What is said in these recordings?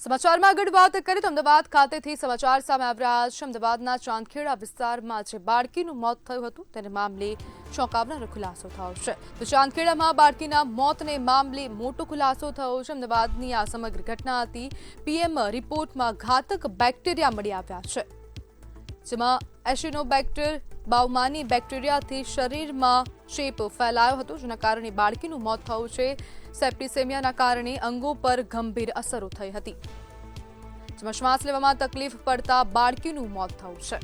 સમાચારમાં આગળ વાત કરીએ તો અમદાવાદ ખાતેથી સમાચાર સામે આવી રહ્યા છે। અમદાવાદના ચાંદખેડા વિસ્તારમાં જે બાળકીનું મોત થયું હતું તેને મામલે ચોંકાવનારો ખુલાસો થયો છે। તો ચાંદખેડામાં બાળકીના મોતને મામલે મોટો ખુલાસો થયો છે। અમદાવાદની આ સમગ્ર ઘટના હતી। પીએમ રિપોર્ટમાં ઘાતક બેક્ટેરિયા મળી આવ્યા છે, જેમાં એસિનોબેક્ટર બાઉમાની બેક્ટેરિયાથી શરીરમાં ચેપ ફેલાયો હતો, જેના કારણે બાળકીનું મોત થયું છે। સેપ્ટિસેમિયાના કારણે અંગો પર ગંભીર અસરો થઈ હતી, જેમાં શ્વાસ લેવામાં તકલીફ પડતા બાળકીનું મોત થયું છે।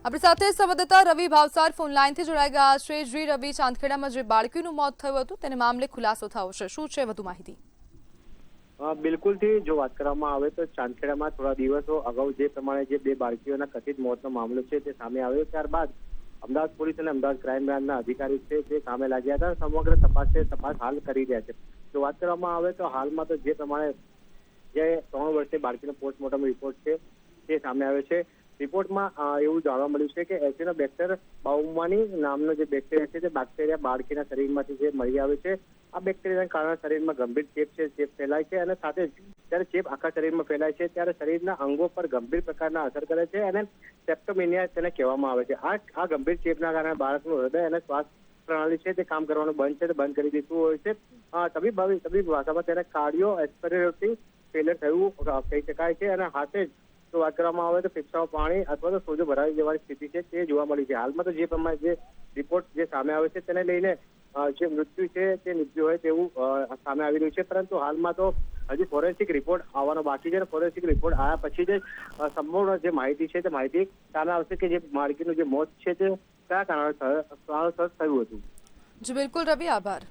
આપણી સાથે સંવાદદાતા રવિ ભાવસાર ફોન લાઈનથી જોડાઈ ગયા છે। જી રવિ, ચાંદખેડામાં જે બાળકીનું મોત થયું હતું તેને મામલે ખુલાસો થયો છે, શું છે વધુ માહિતી? બિલકુલથી જો વાત કરવામાં આવે તો ચાંદખેડામાં થોડા દિવસો અગાઉ જે પ્રમાણે જે બે બાળકીઓના કથિત મોતનો મામલો છે તે સામે આવ્યો, ત્યારબાદ અમદાવાદ પોલીસ અને અમદાવાદ ક્રાઇમ બ્રાન્ચના અધિકારી છે તે કામે લાગ્યા હતા। સમગ્ર તપાસ હાલ કરી રહ્યા છે। જો વાત કરવામાં આવે તો હાલમાં તો જે પ્રમાણે જે 3 વર્ષે બાળકીનો પોસ્ટમોર્ટમ રિપોર્ટ છે તે સામે આવ્યો છે। રિપોર્ટમાં એવું જાણવા મળ્યું છે કે એસિનોબેક્ટર બાઉમાની નામનો જે બેક્ટેરિયા છે તે બેક્ટેરિયા બાળકીના શરીરમાંથી જે મળી આવે છે। આ બેક્ટેરિયાના કારણે શરીરમાં ગંભીર ચેપ ફેલાય છે, અને સાથે જ જ્યારે ચેપ આખા શરીરમાં ફેલાય છે ત્યારે શરીરના અંગો પર ગંભીર પ્રકારના અસર કરે છે, અને સેપ્ટોમેનિયા તેને કહેવામાં આવે છે। આ ગંભીર ચેપના કારણે બાળકનું હૃદય અને શ્વાસ પ્રણાલી છે તે કામ કરવાનું બંધ કરી દીધું હોય છે। તબીબ ભાષામાં તેને કાર્ડિયો એસ્પિરેટરી ફેલિયર થયું કહી શકાય છે, અને સાથે જ તો વાત કરવામાં આવે તો ફેફસામાં પાણી અથવા તો સોજો ભરાઈ જવાની સ્થિતિ છે તે જોવા મળી છે। હાલમાં તો જે પ્રમાણે જે રિપોર્ટ જે સામે આવે છે તેને લઈને જે મૃત્યુ છે તે નિપજ્યું હોય તેવું સામે આવી રહ્યું છે, પરંતુ હાલમાં તો હજી ફોરેન્સિક રિપોર્ટ આવવાનો બાકી છે, અને ફોરેન્સિક રિપોર્ટ આવ્યા પછી જ સંપૂર્ણ જે માહિતી છે તે માહિતી સામે આવશે કે જે બાળકીનું જે મોત છે તે કયા કારણસર થયું હતું। જી બિલકુલ રવિ, આભાર।